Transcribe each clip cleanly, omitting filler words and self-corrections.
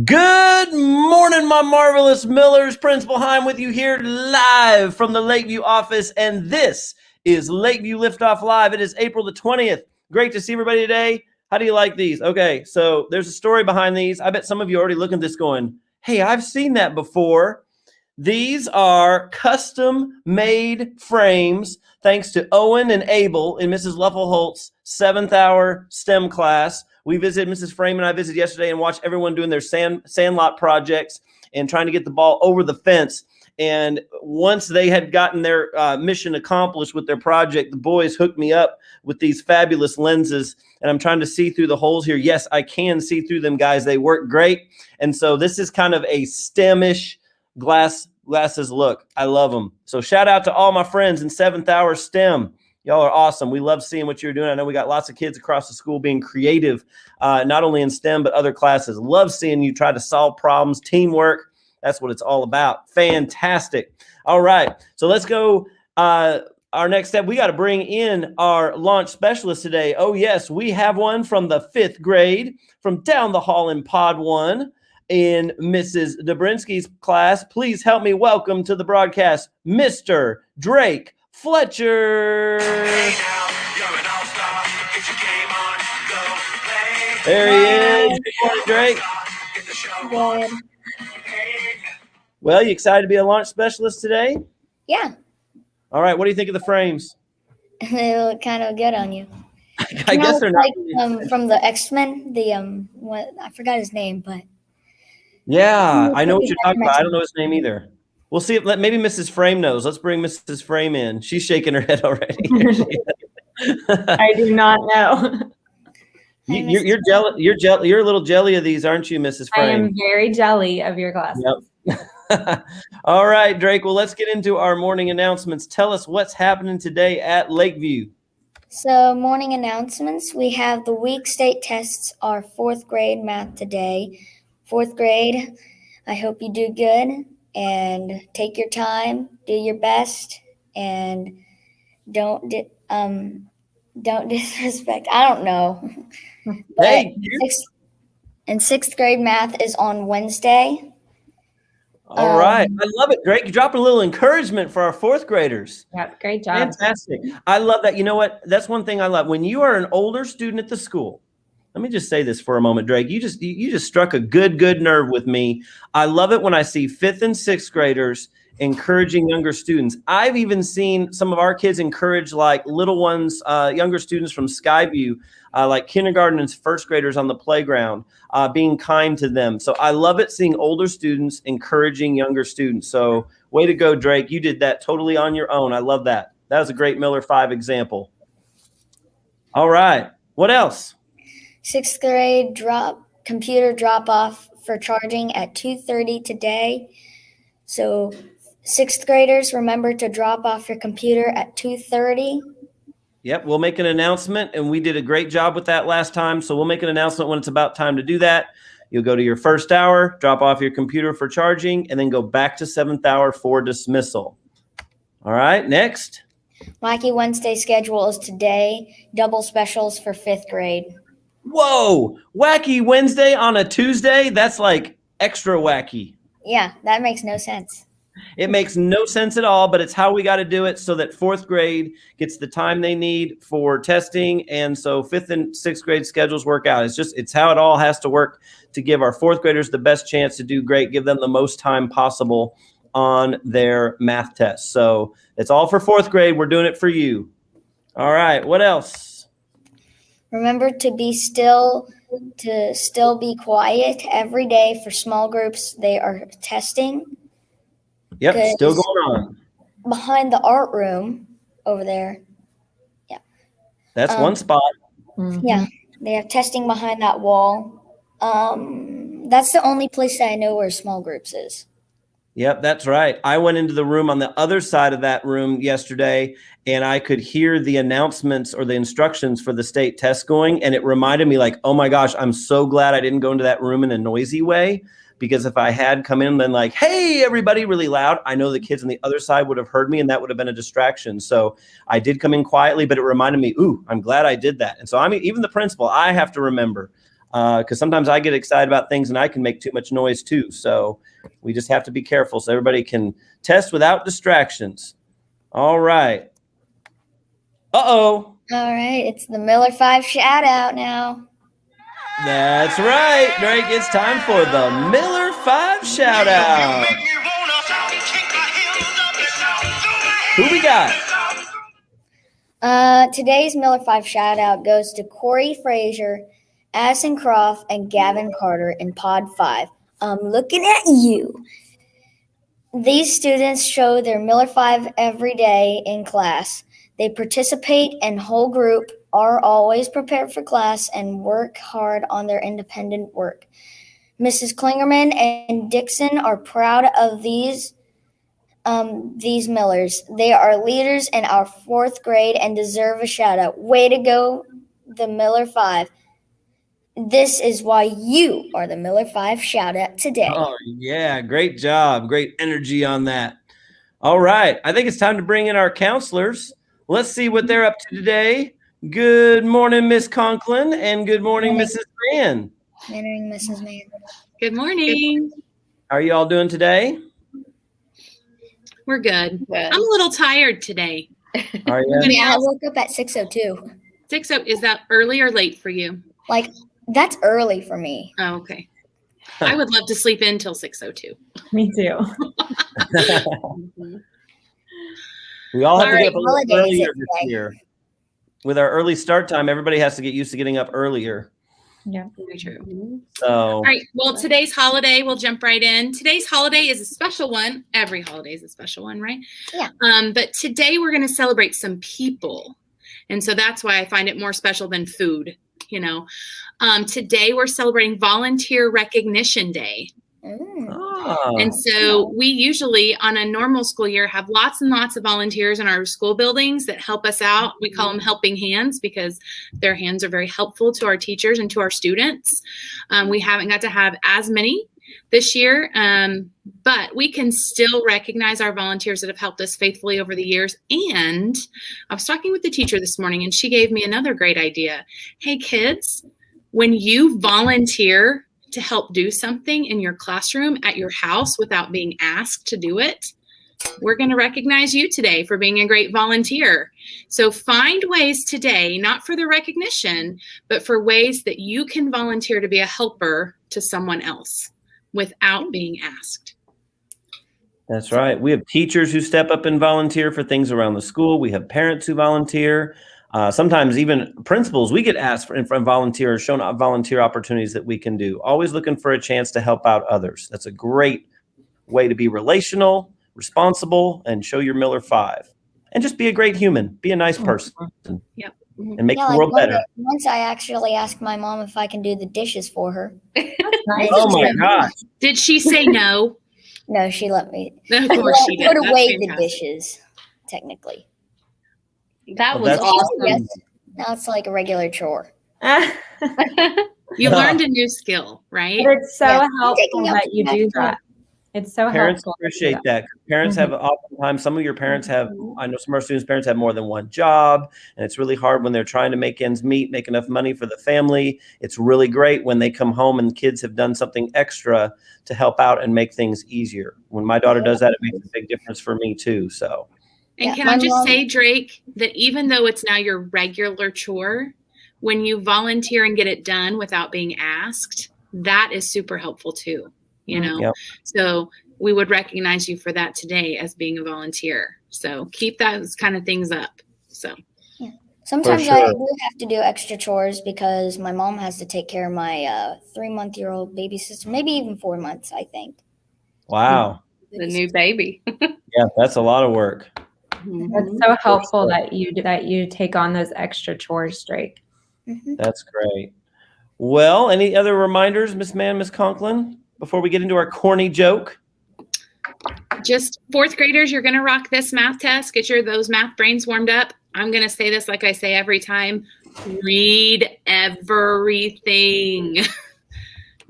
Good morning, my marvelous Millers. Principal Heim with you here live from the Lakeview office, and this is Lakeview Liftoff Live. It is April the 20th. Great to see everybody today. How do you like these? Okay, so there's a story behind these. I bet some of you are already looking at this going, hey, I've seen that before. These are custom-made frames thanks to Owen and Abel in Mrs. Luffelholt's 7th hour STEM class. We visited, Mrs. Frame and I visited yesterday and watched everyone doing their sandlot projects and trying to get the ball over the fence. And once they had gotten their mission accomplished with their project, the boys hooked me up with these fabulous lenses, and I'm trying to see through the holes here. Yes, I can see through them, guys. They work great. And so this is kind of a STEM-ish glasses look. I love them. So shout out to all my friends in 7th hour STEM. Y'all are awesome. We love seeing what you're doing. I know we got lots of kids across the school being creative, not only in STEM, but other classes. Love seeing you try to solve problems, teamwork. That's what it's all about. Fantastic. All right. So let's go. Our next step, we got to bring in our launch specialist today. Oh, yes, we have one from the 5th grade from down the hall in Pod 1 in Mrs. Dobrinsky's class. Please help me welcome to the broadcast, Mr. Drake Fletcher. There he is. Good morning, Drake. Good. Well, you excited to be a launch specialist today? Yeah, All right. What do you think of the frames? they look kind of good on you. I guess they're not. Like from the X-Men. What I forgot his name, but Yeah, I know what you're talking about. I don't know his name either. We'll see if maybe Mrs. Frame knows. Let's bring Mrs. Frame in. She's shaking her head already. I do not know. You're jelly. You're a little jelly of these, aren't you, Mrs. I Frame? am very jelly of your class. Yep. All right, Drake. Well, let's get into our morning announcements. Tell us what's happening today at Lakeview. so morning announcements. We have the week state tests are 4th grade math today. 4th grade, I hope you do good and take your time, do your best, and don't disrespect. I don't know. Hey, And 6th grade math is on Wednesday. all right. I love it, Drake. You dropped a little encouragement for our 4th graders. Yep, great job. Fantastic. I love that. You know what? That's one thing I love. When you are an older student at the school, let me just say this for a moment, Drake. You just struck a good nerve with me. I love it when I see 5th and 6th graders encouraging younger students. I've even seen some of our kids encourage like little ones, younger students from Skyview, like kindergarten and 1st graders on the playground, being kind to them. So I love it seeing older students encouraging younger students. So way to go, Drake. You did that totally on your own. I love that. That was a great Miller 5 example. All right. What else? 6th grade computer drop off for charging at 2:30 today. So 6th graders, remember to drop off your computer at 2:30. Yep, we'll make an announcement, and we did a great job with that last time. So we'll make an announcement when it's about time to do that. You'll go to your 1st hour, drop off your computer for charging, and then go back to 7th hour for dismissal. All right, next. Wacky Wednesday schedule is today. Double specials for 5th grade. Whoa, Wacky Wednesday on a Tuesday? That's like extra wacky. Yeah, that makes no sense. It makes no sense at all, but it's how we got to do it so that 4th grade gets the time they need for testing. And so 5th and 6th grade schedules work out. It's how it all has to work to give our 4th graders the best chance to do great, give them the most time possible on their math tests. So it's all for 4th grade. We're doing it for you. All right. What else? Remember to still be quiet every day for small groups. They are testing. Yep, still going on. Behind the art room over there. Yeah. That's one spot. Mm-hmm. Yeah, they have testing behind that wall. That's the only place that I know where small groups is. Yep, that's right. I went into the room on the other side of that room yesterday, and I could hear the announcements or the instructions for the state test going, and it reminded me like, oh my gosh, I'm so glad I didn't go into that room in a noisy way, because if I had come in and been like, hey, everybody, really loud, I know the kids on the other side would have heard me, and that would have been a distraction. So I did come in quietly, but it reminded me, ooh, I'm glad I did that. And so even the principal, I have to remember because sometimes I get excited about things and I can make too much noise too. So we just have to be careful so everybody can test without distractions. All right. Uh-oh. All right, it's the Miller 5 shout out now. That's right, Drake. It's time for the Miller 5 shout out. Who we got? Today's Miller 5 shout out goes to Corey Frazier, Addison Croft, and Gavin Carter in Pod 5. I'm looking at you. These students show their Miller 5 every day in class. They participate in whole group, are always prepared for class, and work hard on their independent work. Mrs. Klingerman and Dixon are proud of these Millers. They are leaders in our 4th grade and deserve a shout out. Way to go, the Miller 5. This is why you are the Miller 5 shout out today. Oh, yeah. Great job. Great energy on that. All right. I think it's time to bring in our counselors. Let's see what they're up to today. Good morning, Miss Conklin, and good morning, Mrs. Mann. Entering Mrs. Mann. Good morning. How are you all doing today? We're good. I'm a little tired today. Are you? Yeah, I woke up at 6:02. 6:00, is that early or late for you? Like, that's early for me. Oh, okay. I would love to sleep in till 6:02. Me too. We all have to All get up a little holidays earlier this today. year. With our early start time, everybody has to get used to getting up earlier. Yeah. Very true. So, All right. Well, today's holiday, we'll jump right in. Today's holiday is a special one. Every holiday is a special one, right? Yeah. But today we're going to celebrate some people. And so that's why I find it more special than food, you know. Today we're celebrating Volunteer Recognition Day. And so we usually on a normal school year have lots and lots of volunteers in our school buildings that help us out. We call them helping hands because their hands are very helpful to our teachers and to our students. We haven't got to have as many this year, but we can still recognize our volunteers that have helped us faithfully over the years. And I was talking with the teacher this morning and she gave me another great idea. Hey kids, when you volunteer to help do something in your classroom at your house without being asked to do it, we're going to recognize you today for being a great volunteer. So find ways today, not for the recognition, but for ways that you can volunteer to be a helper to someone else without being asked. that's right. We have teachers who step up and volunteer for things around the school. We have parents who volunteer. Sometimes even principals, we get asked for volunteers, shown volunteer opportunities that we can do. Always looking for a chance to help out others. That's a great way to be relational, responsible, and show your Miller 5. And just be a great human. Be a nice person. Yep. And make Yeah, the world like better. once I actually asked my mom if I can do the dishes for her. Nice. Oh my gosh. Did she say no? No, she let me. Of course she did. Put That's away the fantastic. dishes, technically. That Well, was that's awesome. Yes. Now it's like a regular chore. You learned a new skill, right? But it's so Yeah. helpful Taking up that you do that. It's so Parents helpful. appreciate that. Parents have oftentimes, some of your parents have, I know some of our students' parents have more than one job, and it's really hard when they're trying to make ends meet, make enough money for the family. It's really great when they come home and kids have done something extra to help out and make things easier. When my daughter does that, it makes a big difference for me too. So, And Yeah, can my I just mom- say, Drake, that even though it's now your regular chore, when you volunteer and get it done without being asked, that is super helpful too, you know? Yep. So we would recognize you for that today as being a volunteer. So keep those kind of things up. So Sometimes For I sure. do have to do extra chores because my mom has to take care of my 3-month-old baby sister, maybe even 4 months, I think. wow. The new baby. Yeah, that's a lot of work. It's so helpful that you take on those extra chores, Drake. Mhm. That's great. Well, any other reminders, Miss Mann, Miss Conklin, before we get into our corny joke? just 4th graders, you're going to rock this math test. Get those math brains warmed up. I'm going to say this like I say every time. Read everything.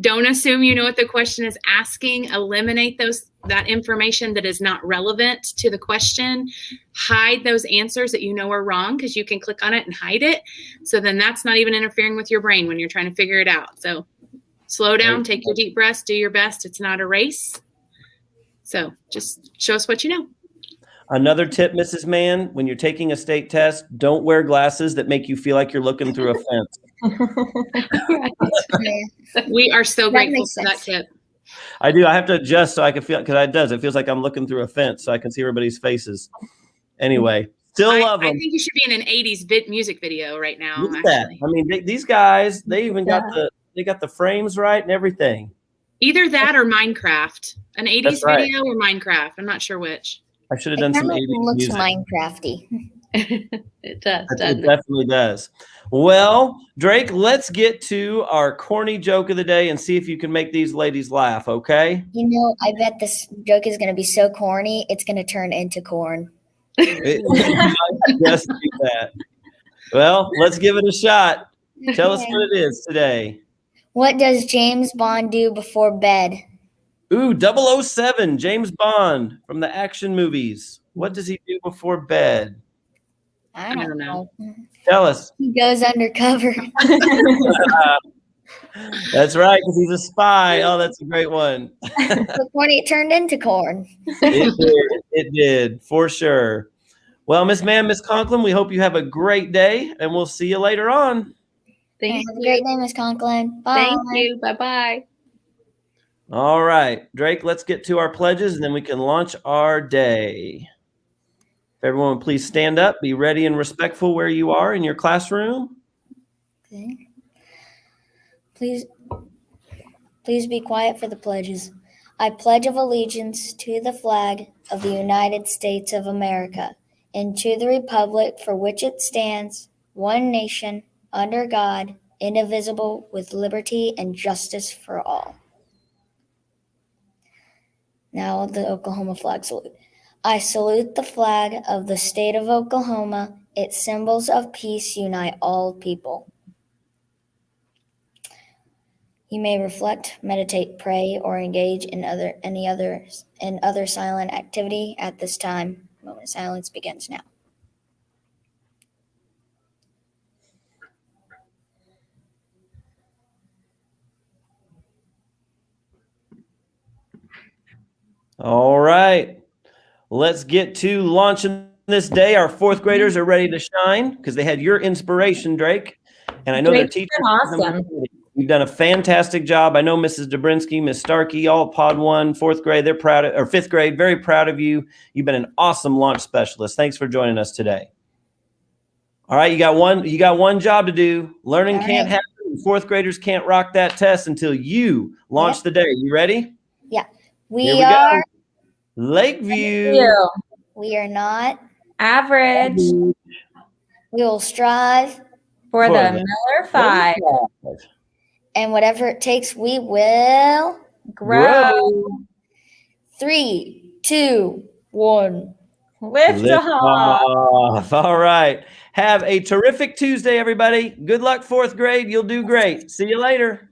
Don't assume you know what the question is asking. Eliminate those that information that is not relevant to the question. Hide those answers that you know are wrong, because you can click on it and hide it. So then that's not even interfering with your brain when you're trying to figure it out. So slow down, take your deep breaths, do your best. It's not a race. So just show us what you know. Another tip, Mrs. Mann, when you're taking a state test, don't wear glasses that make you feel like you're looking through a fence. We are so That grateful makes for that sense. tip. I do. I have to adjust so I can feel, because it does. It feels like I'm looking through a fence so I can see everybody's faces. Anyway, still love I them. think you should be in an 80s music video right now. Look at that. Actually, I mean, these guys, they even got the frames right and everything. either that or Minecraft, an 80s That's right. video or Minecraft. I'm not sure which. I should have It done some kind of 80s looks music. Minecrafty. It does, It doesn't it? definitely does. Well, Drake, let's get to our corny joke of the day and see if you can make these ladies laugh, okay? You know, I bet this joke is going to be so corny, it's going to turn into corn. Just do that. Well, let's give it a shot. Tell us what it is today. What does James Bond do before bed? Ooh, 007, James Bond from the action movies. What does he do before bed? I don't know. Tell us. He goes undercover. That's right, because he's a spy. Oh, that's a great one. So corny, it turned into corn. It did, for sure. Well, Miss Mann, Miss Conklin, we hope you have a great day, and we'll see you later on. Thank Have a you. great day, Miss Conklin. Bye. Thank you. Bye-bye. All right, Drake, let's get to our pledges, and then we can launch our day. If everyone would please stand up, be ready and respectful where you are in your classroom. Okay. Please be quiet for the pledges. I pledge of allegiance to the flag of the United States of America and to the republic for which it stands, one nation, under God, indivisible, with liberty and justice for all. Now the Oklahoma flag salute. I salute the flag of the state of Oklahoma. Its symbols of peace unite all people. You may reflect, meditate, pray, or engage in other silent activity at this time. Moment of silence begins now. All right, let's get to launching this day. Our fourth graders are ready to shine because they had your inspiration, Drake. And I know their Drake's teachers. been awesome. You've done a fantastic job. I know Mrs. Dobrinsky, Miss Starkey, all Pod 1, fourth grade, they're proud of, or fifth grade, very proud of you. You've been an awesome launch specialist. Thanks for joining us today. All right, you got one job to do. Learning can't happen. Fourth graders can't rock that test until you launch the day. You ready? Yeah. Here We are. go. Lakeview. You. We are not. Average We will strive. for For the the Miller 5. And whatever it takes, we will. Grow. 3, 2, 1. Lift off. Off. All right. Have a terrific Tuesday, everybody. Good luck, fourth grade. You'll do great. See you later.